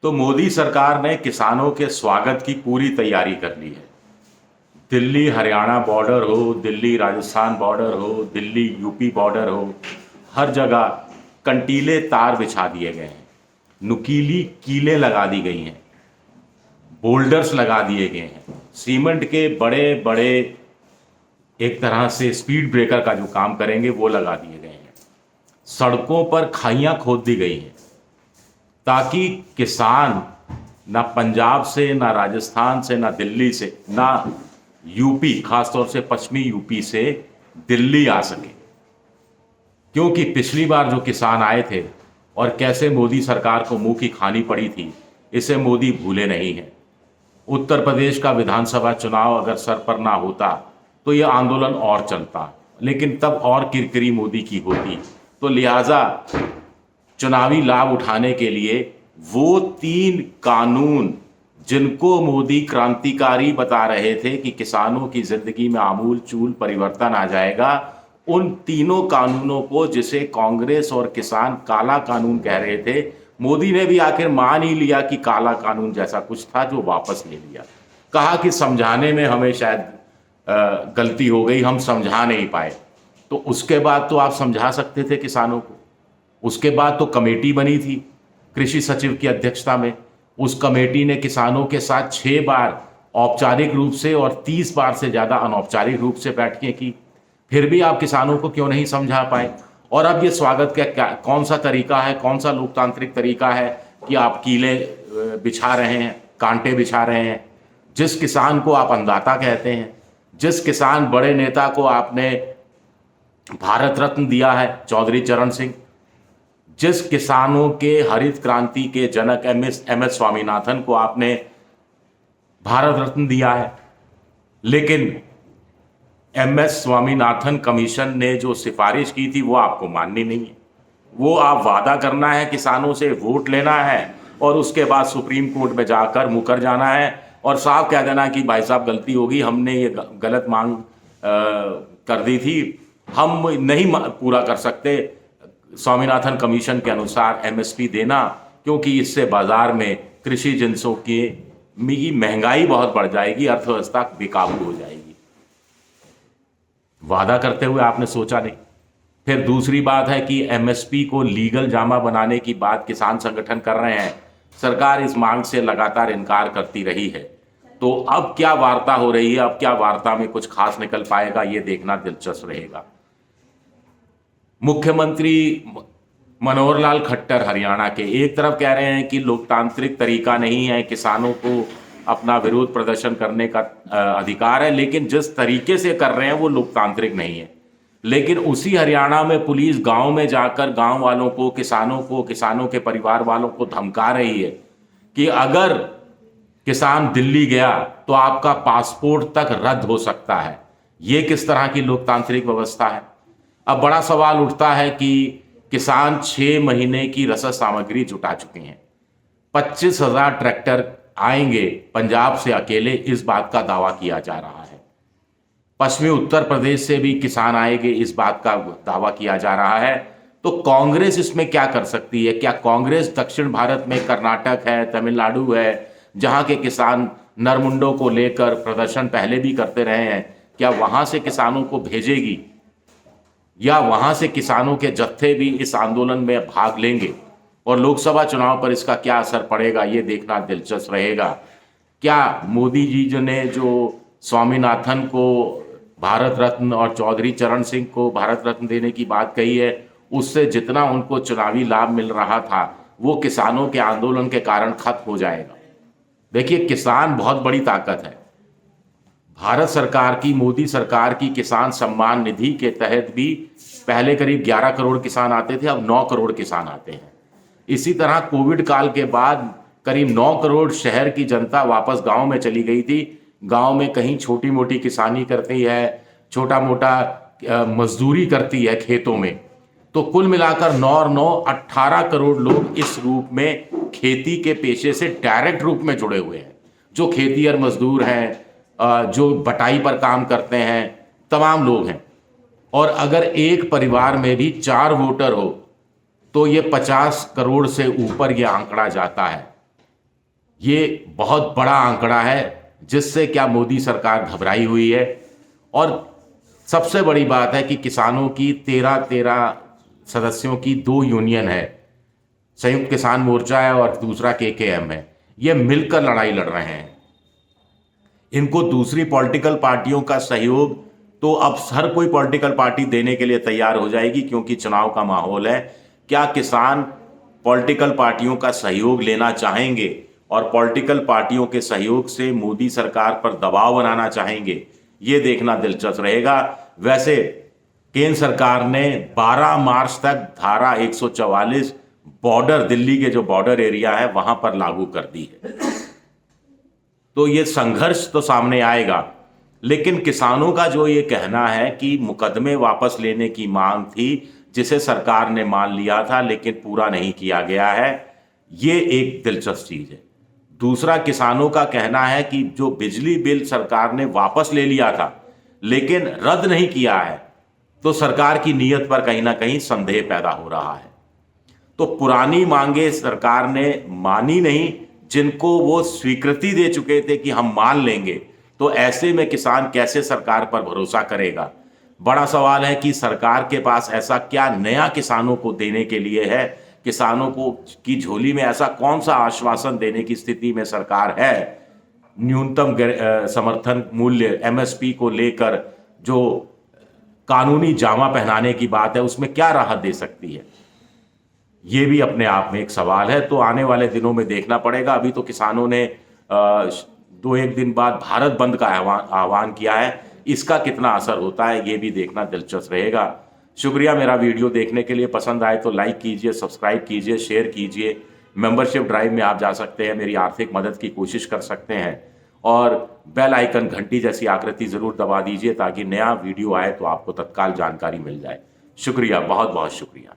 तो मोदी सरकार ने किसानों के स्वागत की पूरी तैयारी कर ली है। दिल्ली हरियाणा बॉर्डर हो, दिल्ली राजस्थान बॉर्डर हो, दिल्ली यूपी बॉर्डर हो, हर जगह कंटीले तार बिछा दिए गए हैं, नुकीली कीलें लगा दी गई हैं, बोल्डर्स लगा दिए गए हैं, सीमेंट के बड़े बड़े एक तरह से स्पीड ब्रेकर का जो काम करेंगे वो लगा दिए गए हैं। सड़कों पर खाइयां खोद दी गई हैं ताकि किसान ना पंजाब से, ना राजस्थान से, ना दिल्ली से, ना यूपी, खासतौर से पश्चिमी यूपी से दिल्ली आ सके। क्योंकि पिछली बार जो किसान आए थे और कैसे मोदी सरकार को मुंह की खानी पड़ी थी, इसे मोदी भूले नहीं हैं। उत्तर प्रदेश का विधानसभा चुनाव अगर सर पर ना होता तो यह आंदोलन और चलता, लेकिन तब और किरकिरी मोदी की होती। तो लिहाजा चुनावी लाभ उठाने के लिए वो 3 कानून जिनको मोदी क्रांतिकारी बता रहे थे कि किसानों की जिंदगी में आमूल चूल परिवर्तन आ जाएगा, उन तीनों कानूनों को, जिसे कांग्रेस और किसान काला कानून कह रहे थे, मोदी ने भी आखिर मान ही लिया कि काला कानून जैसा कुछ था, जो वापस ले लिया। कहा कि समझाने में हमें शायद गलती हो गई, हम समझा नहीं पाए। तो उसके बाद तो आप समझा सकते थे किसानों को। उसके बाद तो कमेटी बनी थी कृषि सचिव की अध्यक्षता में। उस कमेटी ने किसानों के साथ 6 बार औपचारिक रूप से और 30 बार से ज़्यादा अनौपचारिक रूप से बैठकें की। फिर भी आप किसानों को क्यों नहीं समझा पाए? और अब ये स्वागत का कौन सा तरीका है, कौन सा लोकतांत्रिक तरीका है कि आप कीले बिछा रहे हैं, कांटे बिछा रहे हैं? जिस किसान को आप अन्नदाता कहते हैं, जिस किसान बड़े नेता को आपने भारत रत्न दिया है, चौधरी चरण सिंह, जिस किसानों के हरित क्रांति के जनक एमएस स्वामीनाथन को आपने भारत रत्न दिया है, लेकिन एमएस स्वामीनाथन कमीशन ने जो सिफारिश की थी वो आपको माननी नहीं है। वो आप वादा करना है, किसानों से वोट लेना है और उसके बाद सुप्रीम कोर्ट में जाकर मुकर जाना है और साफ कह देना कि भाई साहब गलती होगी, हमने ये गलत मांग कर दी थी, हम नहीं पूरा कर सकते स्वामीनाथन कमीशन के अनुसार एमएसपी देना, क्योंकि इससे बाजार में कृषि जिनसों की महंगाई बहुत बढ़ जाएगी, अर्थव्यवस्था बेकाबू हो जाएगी। वादा करते हुए आपने सोचा नहीं। फिर दूसरी बात है कि एमएसपी को लीगल जामा बनाने की बात किसान संगठन कर रहे हैं। सरकार इस मांग से लगातार इनकार करती रही है। तो अब क्या वार्ता हो रही है, अब क्या वार्ता में कुछ खास निकल पाएगा, ये देखना दिलचस्प रहेगा। मुख्यमंत्री मनोहर लाल खट्टर हरियाणा के एक तरफ कह रहे हैं कि लोकतांत्रिक तरीका नहीं है, किसानों को अपना विरोध प्रदर्शन करने का अधिकार है, लेकिन जिस तरीके से कर रहे हैं वो लोकतांत्रिक नहीं है। लेकिन उसी हरियाणा में पुलिस गांव में जाकर गांव वालों को, किसानों के परिवार वालों को धमका रही है कि अगर किसान दिल्ली गया तो आपका पासपोर्ट तक रद्द हो सकता है। ये किस तरह की लोकतांत्रिक व्यवस्था है? अब बड़ा सवाल उठता है कि किसान 6 महीने की रसद सामग्री जुटा चुके हैं। 25,000 ट्रैक्टर आएंगे पंजाब से अकेले, इस बात का दावा किया जा रहा है। पश्चिमी उत्तर प्रदेश से भी किसान आएंगे, इस बात का दावा किया जा रहा है। तो कांग्रेस इसमें क्या कर सकती है? क्या कांग्रेस दक्षिण भारत में कर्नाटक है, तमिलनाडु है, जहां के किसान नरमुंडों को लेकर प्रदर्शन पहले भी करते रहे हैं, क्या वहां से किसानों को भेजेगी या वहां से किसानों के जत्थे भी इस आंदोलन में भाग लेंगे? और लोकसभा चुनाव पर इसका क्या असर पड़ेगा, ये देखना दिलचस्प रहेगा। क्या मोदी जी ने जो स्वामीनाथन को भारत रत्न और चौधरी चरण सिंह को भारत रत्न देने की बात कही है, उससे जितना उनको चुनावी लाभ मिल रहा था वो किसानों के आंदोलन के कारण खत्म हो जाएगा। देखिए, किसान बहुत बड़ी ताकत है। भारत सरकार की, मोदी सरकार की किसान सम्मान निधि के तहत भी पहले करीब 11 करोड़ किसान आते थे, अब 9 करोड़ किसान आते हैं। इसी तरह कोविड काल के बाद करीब 9 करोड़ शहर की जनता वापस गांव में चली गई थी। गांव में कहीं छोटी मोटी किसानी करती है, छोटा मोटा मजदूरी करती है खेतों में। तो कुल मिलाकर 9 और 9 18 करोड़ लोग इस रूप में खेती के पेशे से डायरेक्ट रूप में जुड़े हुए हैं, जो खेतिहर मजदूर हैं, जो बटाई पर काम करते हैं, तमाम लोग हैं। और अगर एक परिवार में भी 4 वोटर हो तो ये 50 करोड़ से ऊपर ये आंकड़ा जाता है। ये बहुत बड़ा आंकड़ा है जिससे क्या मोदी सरकार घबराई हुई है। और सबसे बड़ी बात है कि किसानों की 13 सदस्यों की 2 यूनियन है, संयुक्त किसान मोर्चा है और दूसरा केकेएम है। ये मिलकर लड़ाई लड़ रहे हैं। इनको दूसरी पॉलिटिकल पार्टियों का सहयोग तो अब हर कोई पॉलिटिकल पार्टी देने के लिए तैयार हो जाएगी, क्योंकि चुनाव का माहौल है। क्या किसान पॉलिटिकल पार्टियों का सहयोग लेना चाहेंगे और पॉलिटिकल पार्टियों के सहयोग से मोदी सरकार पर दबाव बनाना चाहेंगे, ये देखना दिलचस्प रहेगा। वैसे केंद्र सरकार ने 12 मार्च तक धारा 144 बॉर्डर, दिल्ली के जो बॉर्डर एरिया है वहां पर लागू कर दी है। तो ये संघर्ष तो सामने आएगा, लेकिन किसानों का जो ये कहना है कि मुकदमे वापस लेने की मांग थी जिसे सरकार ने मान लिया था लेकिन पूरा नहीं किया गया है, ये एक दिलचस्प चीज है। दूसरा, किसानों का कहना है कि जो बिजली बिल सरकार ने वापस ले लिया था लेकिन रद्द नहीं किया है, तो सरकार की नीयत पर कहीं ना कहीं संदेह पैदा हो रहा है। तो पुरानी मांगे सरकार ने मानी नहीं, जिनको वो स्वीकृति दे चुके थे कि हम मान लेंगे, तो ऐसे में किसान कैसे सरकार पर भरोसा करेगा। बड़ा सवाल है कि सरकार के पास ऐसा क्या नया किसानों को देने के लिए है, किसानों को की झोली में ऐसा कौन सा आश्वासन देने की स्थिति में सरकार है। न्यूनतम समर्थन मूल्य एमएसपी को लेकर जो कानूनी जामा पहनाने की बात है, उसमें क्या राहत दे सकती है, ये भी अपने आप में एक सवाल है। तो आने वाले दिनों में देखना पड़ेगा। अभी तो किसानों ने 2-1 दिन बाद भारत बंद का आह्वान किया है, इसका कितना असर होता है ये भी देखना दिलचस्प रहेगा। शुक्रिया मेरा वीडियो देखने के लिए। पसंद आए तो लाइक कीजिए, सब्सक्राइब कीजिए, शेयर कीजिए। मेंबरशिप ड्राइव में आप जा सकते हैं, मेरी आर्थिक मदद की कोशिश कर सकते हैं, और बेल आइकन घंटी जैसी आकृति जरूर दबा दीजिए ताकि नया वीडियो आए तो आपको तत्काल जानकारी मिल जाए। शुक्रिया, बहुत बहुत शुक्रिया।